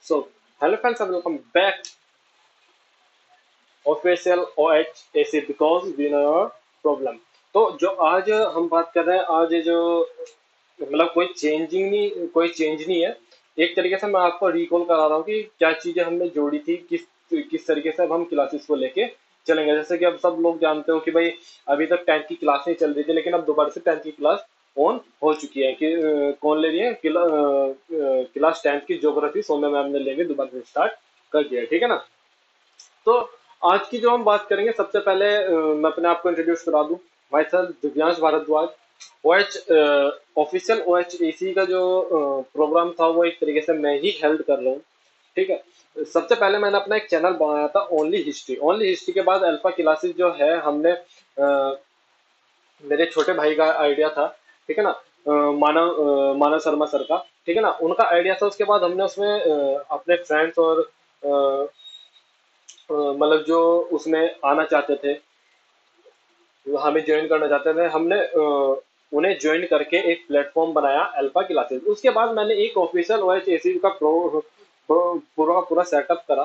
So, hello friends and welcome back official O H A C because we no problem. तो जो आज हम बात कर रहे हैं, आज ये जो मतलब कोई चेंज नहीं है। एक तरीके से मैं आपको रिकॉल करा रहा हूँ कि क्या चीजें हमने जोड़ी थी, किस तरीके से अब हम क्लासेस को लेके चलेंगे। जैसे कि अब सब लोग जानते हो कि भाई अभी तक 10th की क्लास नहीं चल रही थी, लेकिन अब दोबारा से 10th की क्लास ऑन हो चुकी है। कि कौन ले रही है क्लास 10th की ज्योग्राफी सोम्या मैम ने लेके दोबारा से स्टार्ट कर दिया है, ठीक है ना। तो आज की जो हम बात करेंगे, सबसे पहले मैं अपने आप को इंट्रोड्यूस करा दूं। Myself Divyansh Bhardwaj. O H official O H A C का जो प्रोग्राम था वो एक तरीके से मैं ही हेल्ड कर रहा हूँ, ठीक है। सबसे पहले मैंने अपना एक चैनल बनाया था ओनली हिस्ट्री के बाद अल्फा क्लासेस जो है हमने मेरे छोटे भाई का आइडिया था, ठीक है ना। मानव शर्मा सर का, ठीक है ना, उनका आइडिया था। उसके बाद हमने उसमें अपने फ्रेंड्स और मतलब जो उसमें आना चाहते थे, जो हमें ज्वाइन करना चाहते थे, हमने उन्हें ज्वाइन करके एक प्लेटफॉर्म बनाया अल्फा क्लासेस। उसके बाद मैंने एक official O H A C का पूरा पूरा सेटअप करा।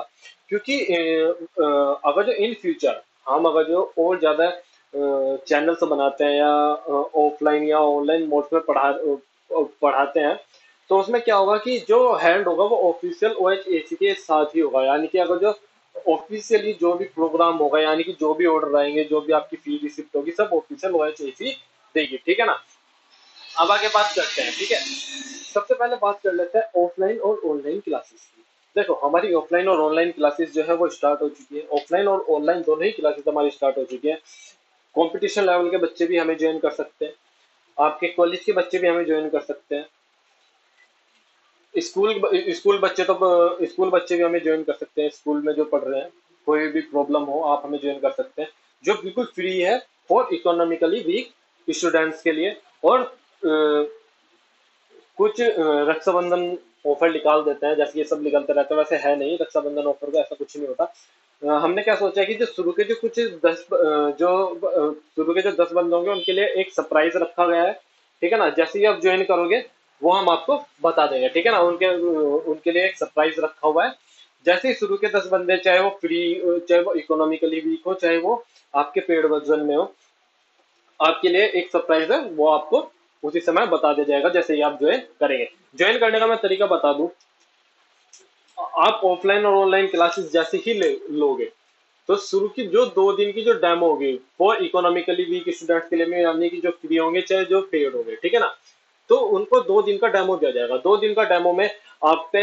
क्योंकि अगर जो इन फ्यूचर हम अगर जो और ज्यादा चैनल्स बनाते हैं या ऑफलाइन या ऑनलाइन मोड पे पढ़ाते हैं, तो उसमें क्या होगा कि जो हैंड होगा वो ऑफिशियल ओ एच ए सी के साथ ही होगा। यानी कि अगर जो ऑफिशियली जो भी प्रोग्राम होगा, यानी कि जो भी ऑर्डर आएंगे, जो भी आपकी फी रिसिप्ट होगी, सब ऑफिशियल ओ एच ए सी देगी, ठीक है ना। अब आगे बात करते हैं, ठीक है। सबसे पहले बात कर लेते हैं ऑफलाइन और ऑनलाइन क्लासेस की। देखो, हमारी ऑफलाइन और ऑनलाइन क्लासेस जो है वो स्टार्ट हो चुकी है। ऑफलाइन और ऑनलाइन दोनों ही क्लासेस हमारी स्टार्ट हो चुकी है। कंपटीशन लेवल के बच्चे भी हमें ज्वाइन कर सकते हैं, आपके कॉलेज के बच्चे भी हमें ज्वाइन कर सकते हैं, स्कूल स्कूल बच्चे भी हमें ज्वाइन कर सकते हैं। स्कूल में जो पढ़ रहे हैं, कोई भी प्रॉब्लम हो आप हमें ज्वाइन कर सकते हैं, जो बिल्कुल फ्री है फॉर इकोनॉमिकली वीक स्टूडेंट्स के लिए। और कुछ रक्षाबंधन ऑफर निकाल देते हैं, जैसे ये सब निकलते रहते हैं। वैसे है नहीं, रक्षाबंधन ऑफर का ऐसा कुछ नहीं होता। हमने क्या सोचा है कि जो शुरू के जो कुछ 10 जो शुरू के जो 10 बंदे होंगे उनके लिए एक सरप्राइज रखा गया है, ठीक है ना। जैसे ही आप ज्वाइन करोगे वो हम आपको बता देंगे, ठीक है ना। उनके लिए एक सरप्राइज रखा हुआ है। जैसे ही शुरू के 10 बंदे, चाहे वो फ्री, चाहे वो इकोनॉमिकली वीक हो, चाहे वो आपके पेड वर्जन में हो, आपके लिए एक सरप्राइज है, वो आपको उसी समय बता दिया जाएगा जैसे ही आप ज्वाइन करेंगे। ज्वाइन करने का मैं तरीका बता दूं। आप ऑफलाइन और ऑनलाइन क्लासेस जैसे ही लोगे, तो शुरू की जो 2 दिन की जो डेमो होगी वो इकोनॉमिकली वीक स्टूडेंट्स के लिए में, यानी कि जो फ्री होंगे चाहे जो पेड होंगे, ठीक है ना। तो उनको 2 दिन का डेमो दिया जाएगा। 2 दिन का डेमो में आप पे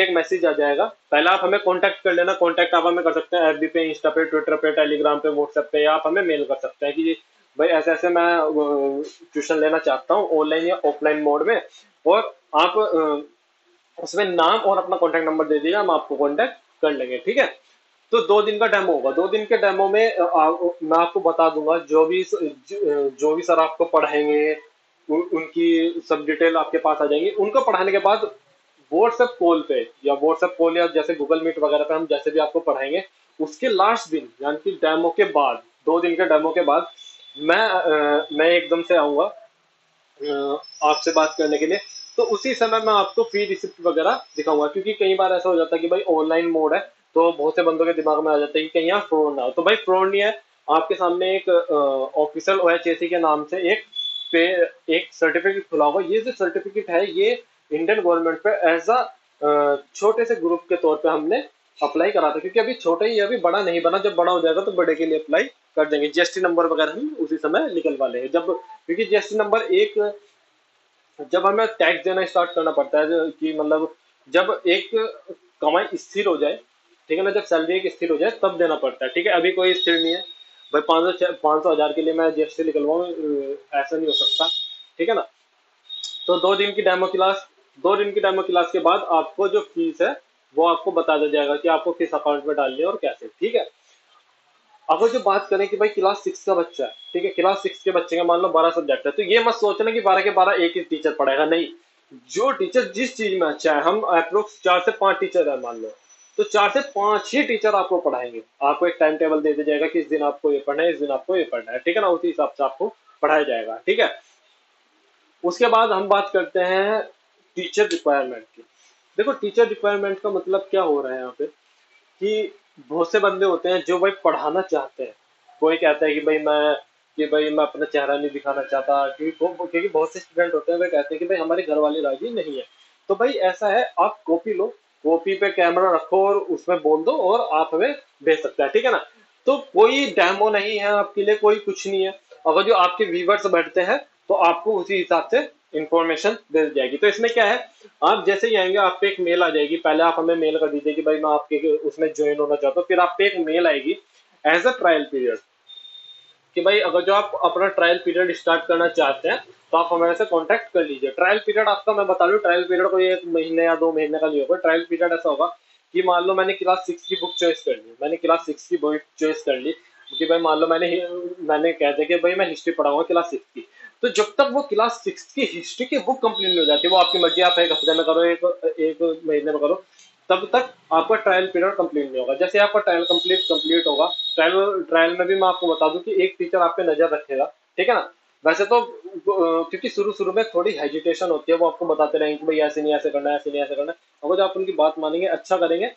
एक मैसेज आ जाएगा। पहले आप हमें कांटेक्ट कर लेना। कांटेक्ट आप हमें कर सकते हैं एफबी पे, इंस्टा पे, ट्विटर पे, टेलीग्राम पे, व्हाट्सएप पे, या आप हमें मेल कर सकते हैं कि भाई ऐसे ऐसे मैं ट्यूशन लेना चाहता हूँ ऑनलाइन या ऑफलाइन मोड में। और आप उसमें नाम और अपना कॉन्टेक्ट नंबर दे दीजिएगा, हम आपको कॉन्टेक्ट कर लेंगे, ठीक है। तो 2 दिन का डेमो होगा। 2 दिन के डेमो में मैं आपको बता दूंगा जो भी सर आपको पढ़ाएंगे, उनकी सब डिटेल आपके पास आ जाएंगी। उनको पढ़ाने के बाद व्हाट्सएप कॉल पे या व्हाट्सएप कॉल या जैसे गूगल मीट वगैरह पे हम जैसे भी आपको पढ़ाएंगे, उसके लास्ट दिन यानी कि डेमो के बाद, 2 दिन के डेमो के बाद मैं एकदम से आऊंगा आपसे बात करने के लिए। तो उसी समय मैं आपको फी रिसिप्ट वगैरह दिखाऊंगा। क्योंकि कई बार ऐसा हो जाता है कि भाई ऑनलाइन मोड है, तो बहुत से बंदों के दिमाग में आ जाता है कि कहीं यहाँ फ्रॉड ना हो। तो भाई फ्रॉड नहीं है। आपके सामने एक ऑफिशियल ओएचएसी के नाम से पे एक सर्टिफिकेट खुला होगा। ये जो सर्टिफिकेट है ये इंडियन गवर्नमेंट पे एज अ छोटे से ग्रुप के तौर पे हमने अप्लाई करा था। क्योंकि अभी छोटा ही है, अभी बड़ा नहीं बना। जब बड़ा हो जाएगा तो बड़े के लिए अप्लाई कर देंगे। जीएसटी नंबर वगैरह हम उसी समय निकलवा लेंगे जब, क्योंकि जीएसटी नंबर एक, जब हमें टैक्स देना स्टार्ट करना पड़ता है कि मतलब जब एक कमाई स्थिर हो जाए, ठीक है ना, जब सैलरी एक स्थिर हो जाए तब देना पड़ता है, ठीक है। अभी कोई स्थिर नहीं है भाई, 500 हजार के लिए मैं जीएसटी निकलवाऊँ, ऐसा नहीं हो सकता, ठीक है ना। तो 2 दिन की डेमो क्लास, 2 दिन की डेमो क्लास के बाद आपको जो फीस है वो आपको बता दिया जाएगा कि आपको किस अकाउंट में डालनी है और कैसे, ठीक है। अगर जो बात करें कि भाई क्लास 6 का बच्चा है, ठीक है, क्लास 6 के बच्चे का मान लो 12 सब्जेक्ट है, तो ये मत सोचना कि 12 के 12 एक ही टीचर पढ़ेगा, नहीं। जो टीचर जिस चीज में अच्छा है, हम अप्रोक्स 4 से 5 टीचर है मान लो, तो 4 से 5 ही टीचर आपको पढ़ाएंगे। आपको एक टाइम टेबल दे दिया जाएगा कि इस दिन आपको ये पढ़ना है, इस दिन आपको ये पढ़ना है, ठीक है ना। उसी हिसाब से आपको पढ़ाया जाएगा, ठीक है। उसके बाद हम बात करते हैं टीचर रिक्वायरमेंट की। देखो टीचर रिक्वायरमेंट का मतलब क्या हो रहा है यहाँ पे, कि बहुत से बंदे होते हैं जो भाई पढ़ाना चाहते हैं। कोई कहता है कि भाई मैं अपना चेहरा नहीं दिखाना चाहता, क्योंकि बहुत से स्टूडेंट होते हैं वे कहते हैं कि भाई हमारे घर वाले राजी नहीं है। तो भाई ऐसा है, आप कॉपी लो, कॉपी पे कैमरा रखो और उसमें बोल दो और आप हमें भेज सकते हैं, ठीक है ना। तो कोई डेमो नहीं है आपके लिए, कोई कुछ नहीं है। अगर जो आपके व्यूवर्स बढ़ते हैं तो आपको उसी हिसाब से इंफॉर्मेशन दे दी जाएगी। तो इसमें क्या है, आप जैसे ही आएंगे आप पे एक मेल आ जाएगी, पहले आप हमें मेल कर दीजिए कि भाई मैं आपके उसमें ज्वाइन होना चाहता हूँ, फिर आप पे एक मेल आएगी एज अ ट्रायल पीरियड, कि भाई अगर जो आप अपना ट्रायल पीरियड स्टार्ट करना चाहते हैं तो आप हमारे से कांटेक्ट कर लीजिए। ट्रायल पीरियड आपका मैं बता दूं, ट्रायल पीरियड कोई 1 महीने या 2 महीने का नहीं होगा। ट्रायल पीरियड ऐसा होगा कि मान लो मैंने क्लास 6 की बुक चॉइस कर ली, मैंने क्लास 6 की बुक चॉइस कर ली, कि भाई मान लो मैंने कह दिया कि भाई मैं हिस्ट्री पढ़ाऊंगा क्लास 6 की। तो जब तक वो क्लास 6 की हिस्ट्री की बुक कंप्लीट नहीं हो जाती, वो आपकी मर्जी, आप 1 हफ्ते में करो, एक महीने में करो, तब तक आपका ट्रायल पीरियड कंप्लीट नहीं होगा। जैसे आपका ट्रायल कंप्लीट होगा, ट्रायल ट्रायल में भी मैं आपको बता दूं कि एक टीचर आप पे नजर रखेगा, ठीक है ना। वैसे तो क्योंकि शुरू शुरू में थोड़ी हेजिटेशन होती है, वो आपको बताते रहेंगे कि भाई ऐसे नहीं ऐसे करना है, ऐसे नहीं ऐसे करना है। अगर जो आप उनकी बात मानेंगे, अच्छा करेंगे,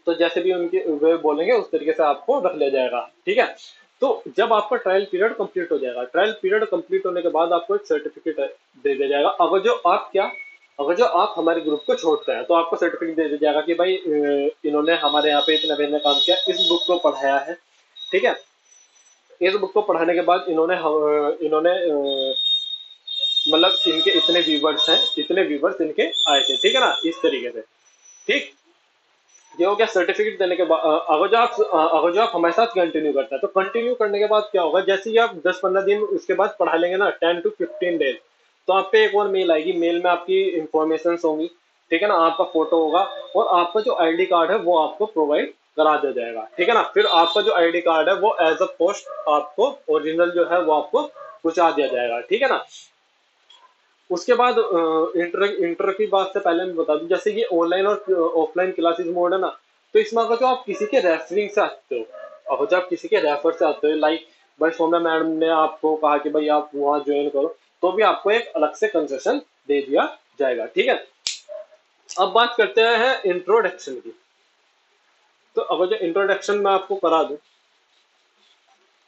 तो जैसे भी उनके वे बोलेंगे उस तरीके से आपको रख लिया जाएगा, ठीक है। तो जब आपका ट्रायल पीरियड कंप्लीट हो जाएगा, ट्रायल पीरियड कंप्लीट होने के बाद आपको एक सर्टिफिकेट दे दिया जाएगा। अगर जो आप हमारे ग्रुप को छोड़ते हैं तो आपको सर्टिफिकेट दे दिया जाएगा कि भाई इन्होंने हमारे यहाँ पे इतने महीने काम किया, इस बुक को पढ़ाया है, ठीक है। इस बुक को पढ़ाने के बाद इन्होंने मतलब इनके इतने व्यूवर्स हैं, इतने व्यूवर्स इनके आए थे, ठीक है ना, इस तरीके से। ठीक, ये हो गया सर्टिफिकेट देने के बाद। अगर जो आप हमारे साथ कंटिन्यू करते हैं, तो कंटिन्यू करने के बाद क्या होगा, जैसे ही आप 10-15 दिन उसके बाद पढ़ा लेंगे ना, 10 to 15 डेज, तो आप पे एक और मेल आएगी। मेल में आपकी इंफॉर्मेशन होंगी, ठीक है ना, आपका फोटो होगा और आपका जो आईडी कार्ड है वो आपको प्रोवाइड करा दिया जाएगा, ठीक है ना। फिर आपका जो आईडी कार्ड है वो एज अ पोस्ट आपको ओरिजिनल जो है वो आपको पहुंचा दिया जाएगा, ठीक है ना। उसके बाद इंटर इंटर की बात से पहले मैं बता दूं, जैसे ये ऑनलाइन और ऑफलाइन क्लासेस मोड है ना, तो इसमें अगर जो आप किसी के रेफरिंग से आते हो, अगर जो आप किसी के रेफर से आते हो, लाइक भाई सौम्या मैडम ने आपको कहा कि भाई आप वहाँ ज्वाइन करो, तो भी आपको एक अलग से कंसेशन दे दिया जाएगा, ठीक है। अब बात करते हैं इंट्रोडक्शन की। तो अगर जो इंट्रोडक्शन में आपको करा दूं,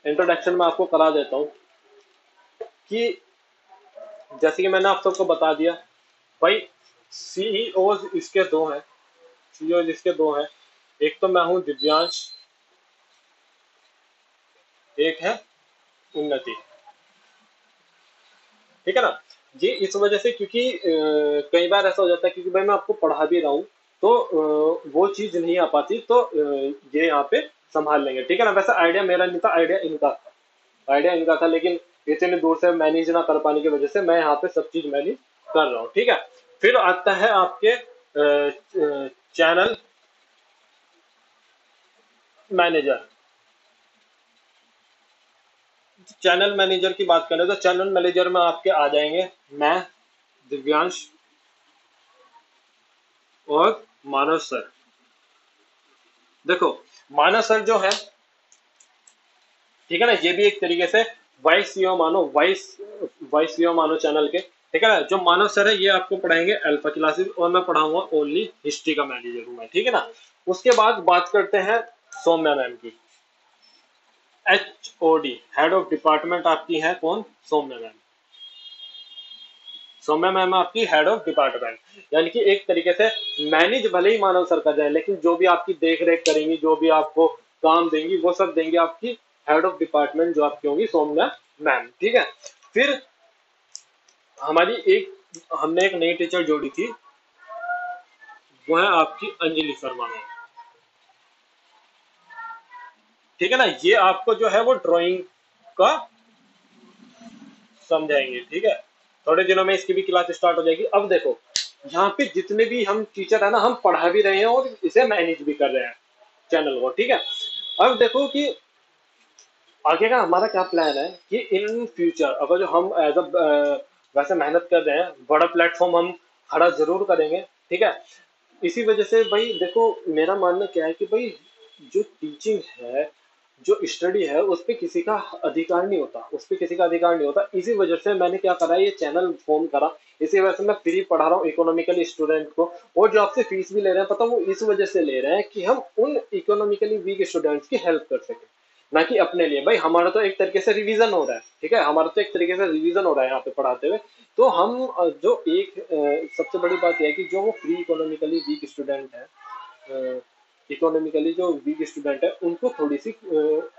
इंट्रोडक्शन में आपको करा देता हूँ कि जैसे कि मैंने आप सबको बता दिया भाई, सीईओ इसके दो हैं, सीईओ इसके दो हैं। एक तो मैं हूं दिव्यांश, एक है उन्नति, ठीक है ना। जी इस वजह से, क्योंकि कई बार ऐसा हो जाता है, क्योंकि भाई मैं आपको पढ़ा भी रहा हूँ, तो वो चीज नहीं आ पाती, तो ये यहाँ पे संभाल लेंगे, ठीक है ना। वैसे आइडिया मेरा नहीं था, आइडिया इनका था, लेकिन इतने दूर से मैनेज ना कर पाने की वजह से मैं यहाँ पे सब चीज मैनेज कर रहा हूँ, ठीक है। फिर आता है आपके चैनल मैनेजर। चैनल मैनेजर की बात करें तो चैनल मैनेजर में आपके आ जाएंगे मैं, दिव्यांश और मानव सर। देखो, मानव सर जो है, ठीक है ना, ये भी एक तरीके से वाइस सीईओ मानो, वाइस सीईओ मानो चैनल के, ठीक है ना। जो मानव सर है ये आपको पढ़ाएंगे अल्फा क्लासेस, और मैं पढ़ाऊंगा ओनली हिस्ट्री का मैनेजर हूं मैं, ठीक है ना। उसके बाद बात करते हैं सौम्या मैम की। HOD, हेड ऑफ डिपार्टमेंट आपकी है कौन, सौम्या मैम। सौम्या मैम आपकी हेड ऑफ डिपार्टमेंट, यानी कि एक तरीके से मैनेज भले ही मानव सर कर जाए, लेकिन जो भी आपकी देख रेख करेंगी, जो भी आपको काम देंगी, वो सब देंगे आपकी हेड ऑफ डिपार्टमेंट जो आपकी होंगी सौम्या मैम, ठीक है। फिर हमारी हमने एक नई टीचर जोड़ी थी, वो है आपकी अंजलि शर्मा मैम, ठीक है ना। ये आपको जो है वो ड्राइंग का समझाएंगे, ठीक है। थोड़े दिनों में इसकी भी क्लास स्टार्ट हो जाएगी। अब देखो, यहाँ पे जितने भी हम टीचर है ना, हम पढ़ा भी रहे हैं और इसे मैनेज भी कर रहे हैं चैनल को, ठीक है। अब देखो कि आगे का हमारा क्या प्लान है, कि इन फ्यूचर अगर जो हम एज अ वैसे मेहनत कर रहे हैं, बड़ा प्लेटफॉर्म हम खड़ा जरूर करेंगे, ठीक है। इसी वजह से भाई देखो, मेरा मानना क्या है कि भाई जो टीचिंग है, जो स्टडी है उस पे किसी का अधिकार नहीं होता, उस पे किसी का अधिकार नहीं होता। इसी वजह से मैंने क्या करा, ये चैनल फॉर्म करा। इसी वजह से मैं फ्री पढ़ा रहा हूँ इकोनॉमिकली स्टूडेंट को। और जो आपसे फीस भी ले रहे हैं, पता वो इस वजह से ले रहे हैं कि हम उन इकोनॉमिकली वीक स्टूडेंट्स की हेल्प कर सकें, ना कि अपने लिए। भाई हमारा तो एक तरीके से रिवीजन हो रहा है, ठीक है, हमारा तो एक तरीके से रिवीजन हो रहा है यहाँ पे पढ़ाते हुए। तो हम जो एक सबसे बड़ी बात यह है कि जो वो फ्री इकोनॉमिकली वीक स्टूडेंट है, इकोनॉमिकली जो वीक स्टूडेंट है, उनको थोड़ी सी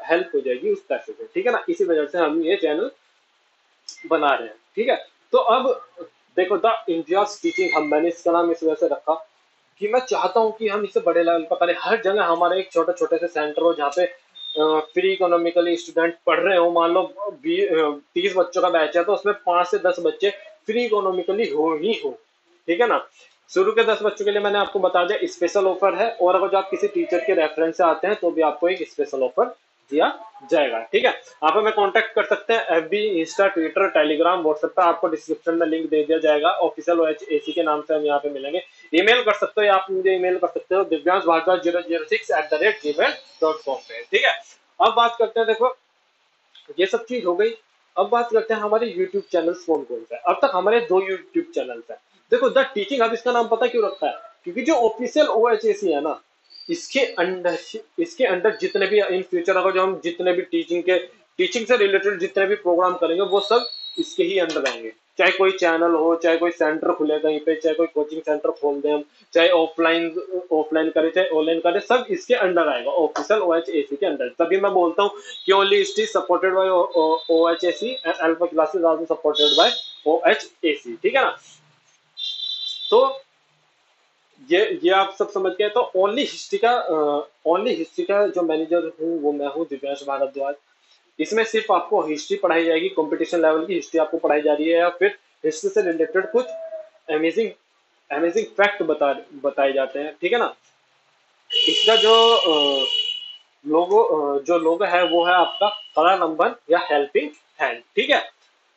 हेल्प हो जाएगी उस पैसे से, ठीक है ना। इसी वजह से हम ये चैनल बना रहे हैं, ठीक है। तो अब देखो, द इंडिया टीचिंग हम, मैंने इसका नाम इस वजह से रखा कि मैं चाहता हूँ कि हम इसे बड़े लेवल पर करें। हर जगह हमारे एक छोटे छोटे से सेंटर हो जहाँ पे फ्री इकोनॉमिकली स्टूडेंट पढ़ रहे हो। मान लो 30 बच्चों का बैच है, तो उसमें 5 से 10 बच्चे फ्री इकोनॉमिकली हो ही हो, ठीक है ना। शुरू के 10 बच्चों के लिए मैंने आपको बता दिया स्पेशल ऑफर है, और अगर जो आप किसी टीचर के रेफरेंस से आते हैं तो भी आपको एक स्पेशल ऑफर दिया जाएगा, ठीक है। आप हमें कांटेक्ट कर सकते हैं FB, Insta, Twitter, Telegram, WhatsApp पे आपको डिस्क्रिप्शन में लिंक दे दिया जाएगा। ऑफिशियल OHAC के नाम से हम यहाँ पे मिलेंगे। ईमेल कर सकते हो, या आप मुझे ईमेल कर सकते हो दिव्यांश भारद्वाज 006@gmail.com पे, ठीक है। अब बात करते हैं, देखो ये सब चीज हो गई। अब बात करते हैं हमारे यूट्यूब चैनल्स कौन कौन से हैं। अब तक हमारे 2 यूट्यूब चैनल्स हैं। देखो, द टीचिंग हब इसका नाम पता क्यों रखा है? क्योंकि जो ऑफिशियल OHAC है ना, इसके अंडर इसके अंडर जितने भी इन फ्यूचर अगर जो हम जितने भी टीचिंग से रिलेटेड जितने भी प्रोग्राम करेंगे, वो सब इसके ही अंडर आएंगे। चाहे कोई चैनल हो, चाहे कोई सेंटर खुले कहीं पे, चाहे कोई कोचिंग सेंटर खोल दे हम, चाहे ऑफलाइन ऑफलाइन करे चाहे ऑनलाइन करे, सब इसके अंडर आएगा, ऑफिशियल OHAC के अंडर। तभी मैं बोलता हूँ कि only it is supported by OHAC and alpha classes also supported by OHAC, ठीक है ना। तो ये आप सब समझ गए। तो ओनली हिस्ट्री का जो मैनेजर हूँ वो मैं हूँ, दिव्यांश भारद्वाज। इसमें सिर्फ आपको हिस्ट्री पढ़ाई जाएगी, कंपटीशन लेवल की हिस्ट्री आपको पढ़ाई जा रही है, या फिर हिस्ट्री से रिलेटेड कुछ अमेजिंग अमेजिंग फैक्ट बताए जाते हैं, ठीक है ना। इसका जो लोगो है वो है आपका खड़ा नंबर या हेल्पिंग हैंड, ठीक है।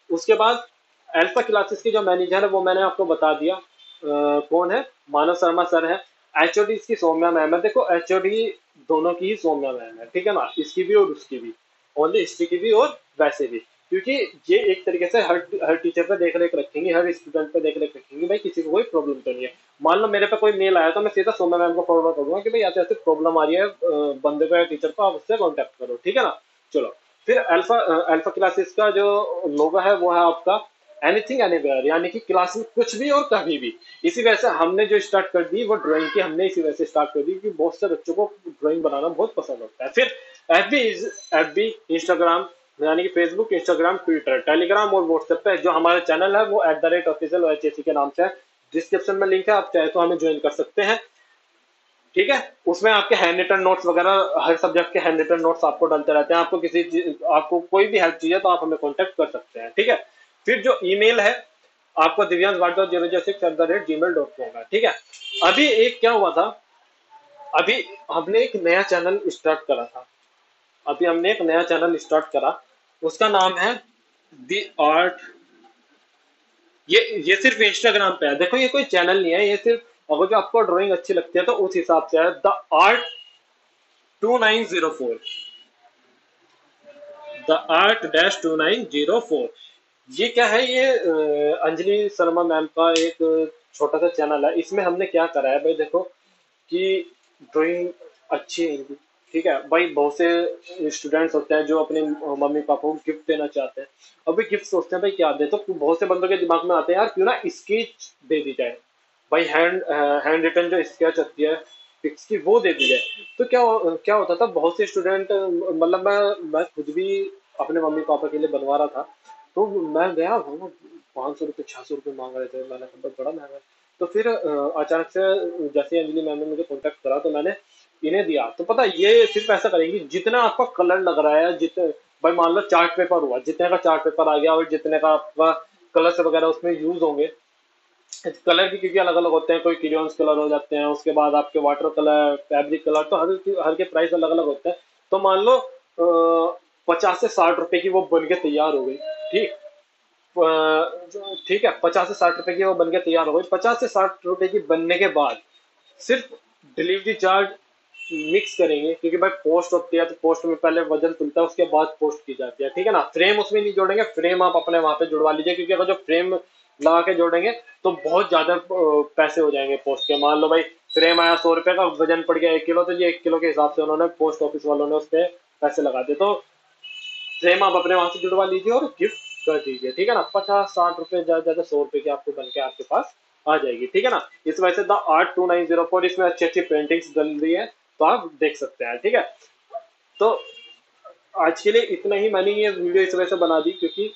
उसके बाद अल्फा क्लासेस की जो मैनेजर है वो मैंने आपको बता दिया, कौन है, मानव शर्मा सर है। HOD इसकी सौम्या मैम है। देखो HOD दोनों की ही सौम्या मैम है, ठीक है ना, इसकी भी और उसकी भी, ओनली हिस्ट्री की भी और वैसे भी। क्योंकि ये एक तरीके से हर हर टीचर पे देख रेख रखेंगी, हर स्टूडेंट पे देख रेख रखेंगी, भाई किसी को कोई प्रॉब्लम तो नहीं है। मान लो मेरे पे कोई मेल आया तो मैं सीधा सौम्या मैम को फॉरवर्ड करूंगा कि भाई ऐसे ऐसे प्रॉब्लम आ रही है बंदे को या टीचर को, आप उससे कॉन्टेक्ट करो, ठीक है ना। चलो, फिर अल्फा क्लासेस का जो लोगो है वो है आपका एनीथिंग एनीवेयर, यानी कि क्लास में कुछ भी और कभी भी। इसी वजह से हमने जो स्टार्ट कर दी वो ड्राइंग की, हमने इसी वजह से स्टार्ट कर दी कि बहुत से बच्चों को ड्राइंग बनाना बहुत पसंद होता है। फिर एफ बी इंस्टाग्राम, यानी कि फेसबुक, इंस्टाग्राम, ट्विटर, टेलीग्राम और व्हाट्सएप पे जो हमारा चैनल है वो @official OHAC के नाम से है। डिस्क्रिप्शन में लिंक है, आप चाहे तो हमें ज्वाइन कर सकते हैं, ठीक है। उसमें आपके हैंड रिटन नोट्स वगैरह, हर सब्जेक्ट के हैंड रिटन नोट्स आपको डलते रहते हैं। आपको कोई भी हेल्प चाहिए तो आप हमें कॉन्टेक्ट कर सकते हैं, ठीक है। फिर जो ईमेल है आपको दिव्यांश भारद्वाज 006@gmail.com है, ठीक है। अभी एक क्या हुआ था, अभी हमने एक नया चैनल स्टार्ट करा था। अभी हमने एक नया चैनल स्टार्ट करा, उसका नाम है दी आर्ट। ये सिर्फ इंस्टाग्राम पे है। देखो ये कोई चैनल नहीं है, ये सिर्फ अगर जो आपको ड्राइंग अच्छी लगती है तो उस हिसाब से है। The art 2904, the art. ये क्या है, ये अंजलि शर्मा मैम का एक छोटा सा चैनल है। इसमें हमने क्या करा है भाई, देखो कि ड्राइंग अच्छी है इनकी, ठीक है भाई। बहुत से स्टूडेंट्स होते हैं जो अपने मम्मी पापा को गिफ्ट देना चाहते हैं। अभी गिफ्ट सोचते हैं भाई क्या दे, तो बहुत से बंदों के दिमाग में आते हैं यार क्यों ना स्केच दे दी जाए, भाई हैंड रिटन जो स्केच होती है पिक्स की वो दे दी जाए। तो क्या होता था, बहुत से स्टूडेंट, मतलब मैं खुद भी अपने मम्मी पापा के लिए बनवा रहा था। तो मैं गया, वो 500 रुपये 600 रुपये मांग रहे थे। मैंने कहा बड़ा महंगा है। तो फिर अचानक से जैसे अंजलि मैम ने मुझे कांटेक्ट करा तो मैंने इन्हें दिया। तो पता है, ये सिर्फ ऐसा करेंगी जितना आपका कलर लग रहा है, जितने, भाई मान लो चार्ट पेपर हुआ, जितने का चार्ट पेपर आ गया और जितने का आपका कलर्स वगैरह उसमें यूज होंगे। कलर भी क्योंकि अलग अलग होते हैं, कोई क्रियॉन्स कलर हो जाते हैं, उसके बाद आपके वाटर कलर, फैब्रिक कलर, तो हर के प्राइस अलग अलग होते हैं। तो मान लो 50 से 60 रुपए की वो बन के तैयार हो गई, ठीक। ठीक है, 50 से 60 रुपए की वो बनके तैयार हो गई। 50 से 60 रुपए की बनने के बाद सिर्फ डिलीवरी चार्ज मिक्स करेंगे, क्योंकि भाई पोस्ट होती है तो पोस्ट में पहले वजन तुलता है, उसके बाद पोस्ट की जाती है, ठीक है ना। फ्रेम उसमें नहीं जोड़ेंगे, फ्रेम आप अपने वहां पे जुड़वा लीजिए, क्योंकि अगर जो फ्रेम लगा के जोड़ेंगे तो बहुत ज्यादा पैसे हो जाएंगे पोस्ट के। मान लो भाई फ्रेम आया 100 रुपए का, वजन पड़ गया 1 किलो, तो ये 1 किलो के हिसाब से उन्होंने पोस्ट ऑफिस वालों ने उस पर पैसे लगा दिए। तो फ्रेम आप अपने वहां से जुड़वा लीजिए और गिफ्ट कर दीजिए, ठीक है ना। 50-60 रुपए, ज्यादा ज्यादा 100 रुपए की आपको बन के आपके पास आ जाएगी, ठीक है ना। इस वजह से द आर्ट 2904 इसमें अच्छी अच्छी पेंटिंग्स डल रही है, तो आप देख सकते हैं, ठीक है। तो आज के लिए इतना ही, मैंने ये वीडियो इस वजह से बना दी क्योंकि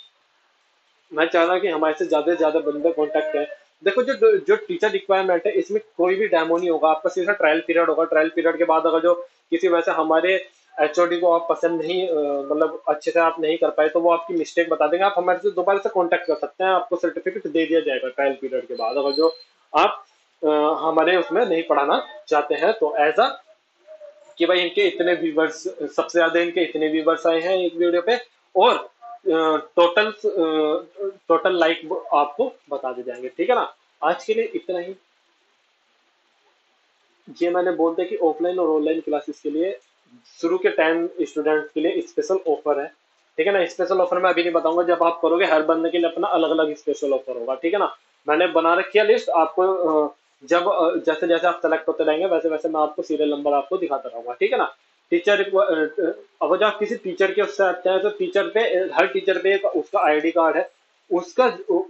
मैं चाह रहा कि हमारे से ज्यादा बंदे कांटेक्ट करें। देखो जो जो टीचर रिक्वायरमेंट है, इसमें कोई भी डेमो नहीं होगा, आपका सीधा ट्रायल पीरियड होगा। ट्रायल पीरियड के बाद अगर जो किसी वजह से हमारे एचओडी को आप पसंद नहीं, मतलब अच्छे से आप नहीं कर पाए, तो वो आपकी मिस्टेक बता देंगे, आप हमारे से दोबारा से कांटेक्ट कर सकते हैं, आपको सर्टिफिकेट दे दिया जाएगा ट्रायल पीरियड के बाद, अगर जो आप अ, हमारे उसमें नहीं पढ़ाना चाहते हैं। तो एज अ कि भाई इनके इतने व्यूवर्स, सबसे ज्यादा इनके इतने व्यूवर्स आए हैं एक वीडियो पे, और टोटल टोटल लाइक आपको बता दे जाएंगे, ठीक है ना। आज के लिए इतना ही। ये मैंने बोल दिया कि ऑफलाइन और ऑनलाइन क्लासेस के लिए शुरू के टाइम स्टूडेंट्स के लिए स्पेशल ऑफर है, ठीक है ना। स्पेशल ऑफर मैं अभी नहीं बताऊंगा, जब आप करोगे हर बंदे के लिए अपना अलग अलग स्पेशल ऑफर होगा, ठीक है ना। मैंने बना रखी है लिस्ट आपको, जब जैसे जैसे आप सेलेक्ट होते रहेंगे वैसे वैसे मैं आपको सीरियल नंबर आपको दिखाता रहूंगा, ठीक है ना। टीचर अगर जो आप किसी टीचर के उससे आते हैं, तो टीचर पे, हर टीचर पे एक उसका आईडी कार्ड है, उसका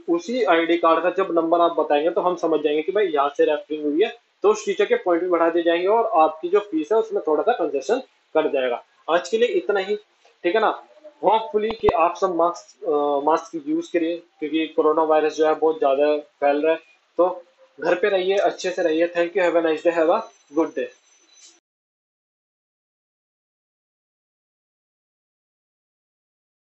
उसी आईडी कार्ड का जब नंबर आप बताएंगे तो हम समझ जाएंगे कि भाई यहाँ से रेफरिंग हुई है, तो उस टीचर के पॉइंट भी बढ़ा दिए जाएंगे और आपकी जो फीस है उसमें थोड़ा सा कंसेशन कर जाएगा। आज के लिए इतना ही, ठीक है ना। होपफुली कि आप सब मास्क मास्क यूज करिए, क्योंकि कोरोना वायरस जो है बहुत ज्यादा फैल रहा है। तो घर पे रहिए, अच्छे से रहिए। Thank you, have a nice day, have a good day.